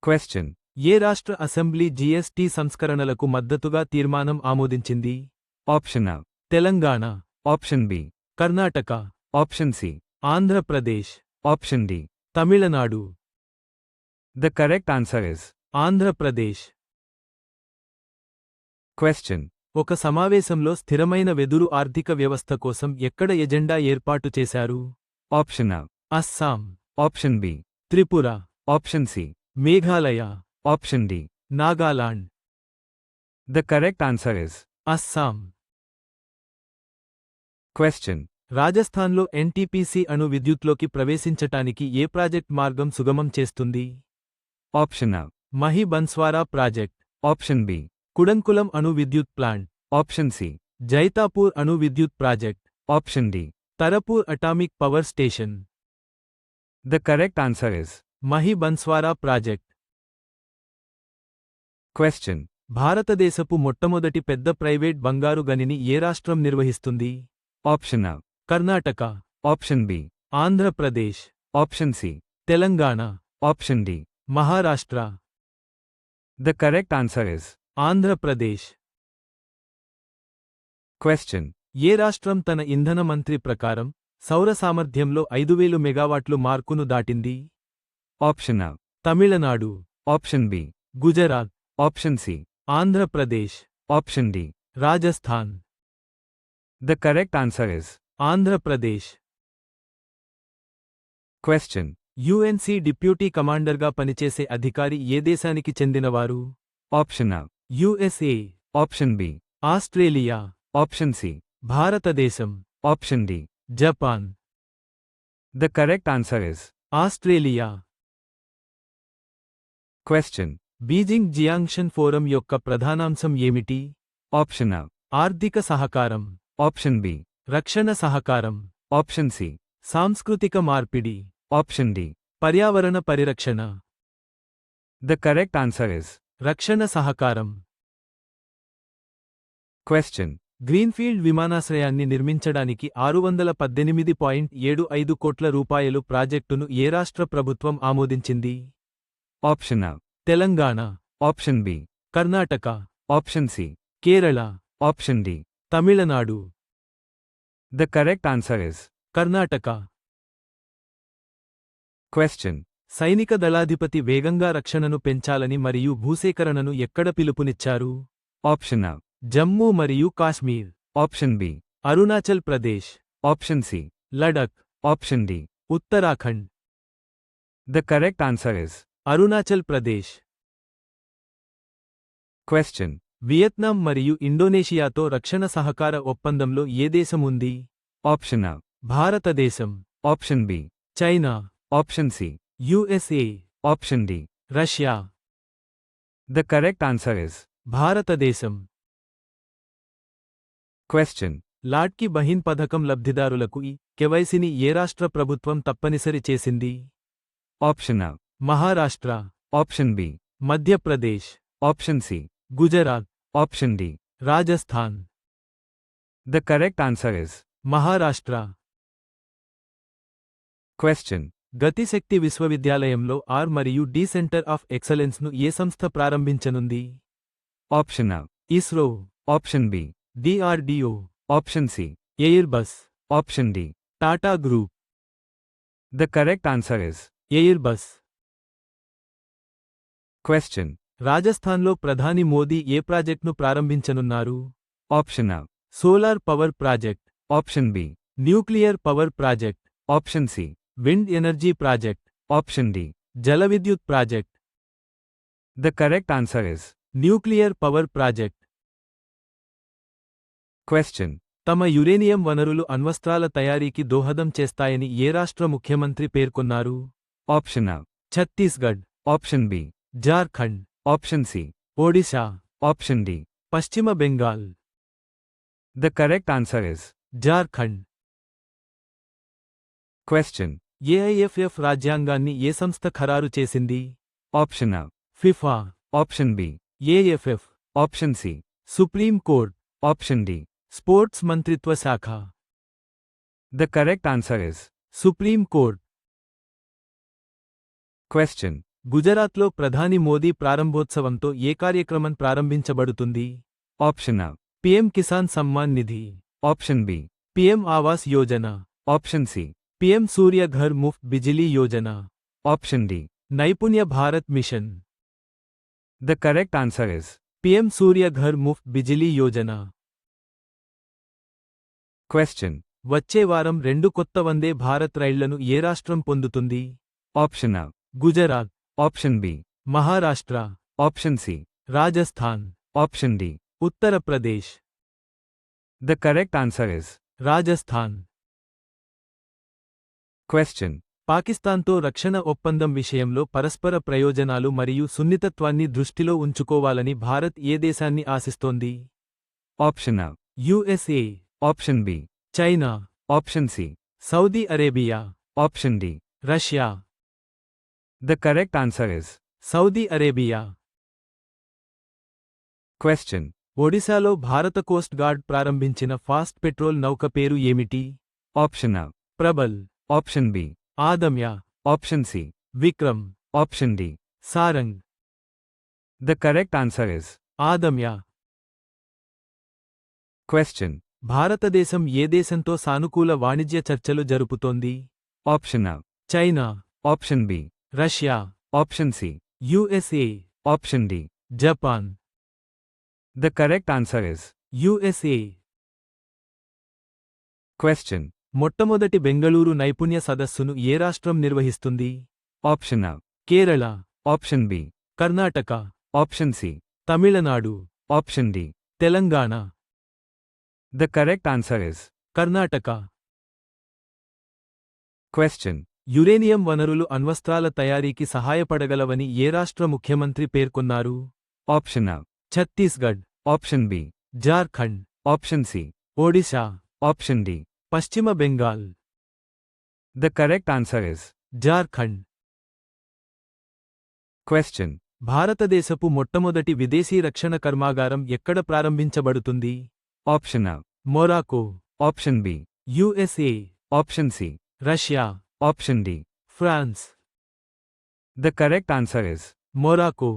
Question. ఏ రాష్ట్ర assembly GST సంస్కరణలకు మద్దతుగా తీర్మానం ఆమోదించింది? Option A. Telangana, option B. Karnataka, option C. Andhra Pradesh, option D. Tamil Nadu. The correct answer is Andhra Pradesh. Question. ఒక సమావేశంలో స్థిరమైన వెదురు ఆర్థిక వ్యవస్థ కోసం ఎక్కడ ఎజెండా ఏర్పాటు చేశారు? Option A. Assam, option B. Tripura, option C. Meghalaya, option D. Nagaland. The correct answer is Assam. Question. రాజస్థాన్లో ఎన్టీపీసీ అణు విద్యుత్లోకి ప్రవేశించటానికి ఏ ప్రాజెక్ట్ మార్గం సుగమం చేస్తుంది? Option A. Mahi Banswara project, option B. Kudankulam అణు విద్యుత్ ప్లాంట్, ఆప్షన్ C. జైతాపూర్ అణు విద్యుత్ project, option D. Tarapur atomic power station. The correct answer is Mahi Banswara project. Question. భారతదేశపు మొట్టమొదటి పెద్ద ప్రైవేట్ బంగారు గనిని ఏ రాష్ట్రం నిర్వహిస్తుంది? Option A. Karnataka, option B. Andhra Pradesh, option C. Telangana, option D. Maharashtra. The correct answer is Andhra Pradesh. Question. ఏ రాష్ట్రం తన ఇంధన మంత్రి ప్రకారం సౌర సామర్థ్యంలో 5000 మెగావాట్లు మార్కును దాటింది? Option A. Tamil Nadu, option B. Gujarat, option C. Andhra Pradesh, option D. Rajasthan. The correct answer is Andhra Pradesh. Question. UNC deputy కమాండర్గా పనిచేసే అధికారి ఏ దేశానికి చెందినవారు? Option A. USA, option B. Australia, option C. భారతదేశం, option D. Japan. The correct answer is Australia. Question. Beijing Xiangshan forum యొక్క ప్రధానాంశం ఏమిటి? Option A. ఆర్థిక సహకారం, ఆప్షన్ B. రక్షణ సహకారం, ఆప్షన్ C. సాంస్కృతిక మార్పిడి, ఆప్షన్ D. పర్యావరణ పరిరక్షణ. The correct answer is రక్షణ సహకారం. క్వశ్చన్. గ్రీన్ఫీల్డ్ విమానాశ్రయాన్ని నిర్మించడానికి 618.75 కోట్ల రూపాయలు ప్రాజెక్టును ఏ రాష్ట్ర ప్రభుత్వం ఆమోదించింది? Option A. Telangana, option B. Karnataka, option C. Kerala, option D. Tamil Nadu. The correct answer is Karnataka. Question. సైనిక దళాధిపతి వేగంగా రక్షణను పెంచాలని మరియు భూసేకరణను ఎక్కడ పిలుపునిచ్చారు? Option A. జమ్మూ మరియు Kashmir, option B. Arunachal Pradesh, option C. Ladakh, option D. Uttarakhand. The correct answer is Arunachal Pradesh. Question. Vietnam మరియు ఇండోనేషియాతో రక్షణ సహకార ఒప్పందంలో ఏ దేశం ఉంది? Option A. భారతదేశం, option B. China, option C. USA, option D. Russia. The correct answer is భారతదేశం. క్వశ్చన్. లాడ్కీ బహిన్ పథకం లబ్ధిదారులకు ఈ కెవైసీని ఏ రాష్ట్ర ప్రభుత్వం తప్పనిసరి చేసింది? Option A. Maharashtra, option B. Madhya Pradesh, option C. Gujarat, option D. Rajasthan. The correct answer is Maharashtra. Question. Gati Shakti విశ్వవిద్యాలయంలో ఆర్ మరియు డి సెంటర్ ఆఫ్ ఎక్సలెన్స్ను ఏ సంస్థ ప్రారంభించనుంది? Option A. ISRO, option B. DRDO, option C. Airbus, option D. Tata group. The correct answer is Airbus. Question. రాజస్థాన్లో ప్రధాని మోదీ ఏ ప్రాజెక్ట్ను ప్రారంభించనున్నారు? Option A. Solar power project, option B. Nuclear power project, option C. Wind energy project, option D. జలవిద్యుత్ project. The correct answer is nuclear power project. Question. తమ uranium వనరులు అణ్వస్త్రాల తయారీకి దోహదం చేస్తాయని ఏ రాష్ట్ర ముఖ్యమంత్రి పేర్కొన్నారు? Option A. Chhattisgarh, option B. Jharkhand, option C. Odisha, option D. పశ్చిమ Bengal. The correct answer is Jharkhand. Question. AIFF రాజ్యాంగాన్ని ఏ సంస్థ ఖరారు చేసింది? Option A. FIFA, option B. AFF, option C. Supreme court, option D. Sports మంత్రిత్వ శాఖ. The correct answer is supreme court. Question. గుజరాత్లో ప్రధాని మోదీ ప్రారంభోత్సవంతో ఏ కార్యక్రమం ప్రారంభించబడుతుంది? Option A. PM Kisan Samman Nidhi, Option B. PM Awas Yojana, Option C. PM Surya Ghar Muft Bijli Yojana, Option D. నైపుణ్య Bharat mission. The correct answer is PM Surya Ghar Muft Bijli Yojana. question. వచ్చే వారం 2 కొత్త వందే భారత్ రైళ్లను ఏ రాష్ట్రం పొందుతుంది? Option A. Gujarat, Option B. Maharashtra, Option C. Rajasthan, Option D. Uttar Pradesh. The correct answer is Rajasthan. question. పాకిస్తాన్తో రక్షణ ఒప్పందం విషయంలో పరస్పర ప్రయోజనాలు మరియు సున్నితత్వాన్ని దృష్టిలో ఉంచుకోవాలని భారత్ ఏ దేశాన్ని ఆశిస్తోంది? Option A. USA, Option B. China, Option C. Saudi Arabia, Option D. Russia. The correct answer is Saudi Arabia. question. ఒడిశాలో భారత కోస్ట్ గార్డ్ ప్రారంభించిన ఫాస్ట్ పెట్రోల్ నౌక పేరు ఏమిటి? Option A. Prabal, Option B. ఆదమ్య, Option C. Vikram, Option D. Sarang. The correct answer is ఆదమ్య. question. భారతదేశం ఏ దేశంతో సానుకూల వాణిజ్య చర్చలు జరుపుతోంది? Option A. China, Option B. Russia, Option C. USA, Option D. Japan. The correct answer is USA. question. మొట్టమొదటి బెంగళూరు నైపుణ్య సదస్సును ఏ రాష్ట్రం నిర్వహిస్తుంది? Option A. Kerala, Option B. Karnataka, Option C. Tamil Nadu, Option D. Telangana. The correct answer is Karnataka. question. Uranium వనరులు అణ్వస్త్రాల తయారీకి సహాయపడగలవని ఏ రాష్ట్ర ముఖ్యమంత్రి పేర్కొన్నారు? Option A. Chhattisgarh, Option B. Jharkhand, Option C. Odisha, Option D. పశ్చిమ Bengal. The correct answer is Jharkhand. question. భారతదేశపు మొట్టమొదటి విదేశీ రక్షణ కర్మాగారం ఎక్కడ ప్రారంభించబడుతుంది? Option A. Morocco, Option B. USA, Option C. Russia, Option D. France. The correct answer is Morocco.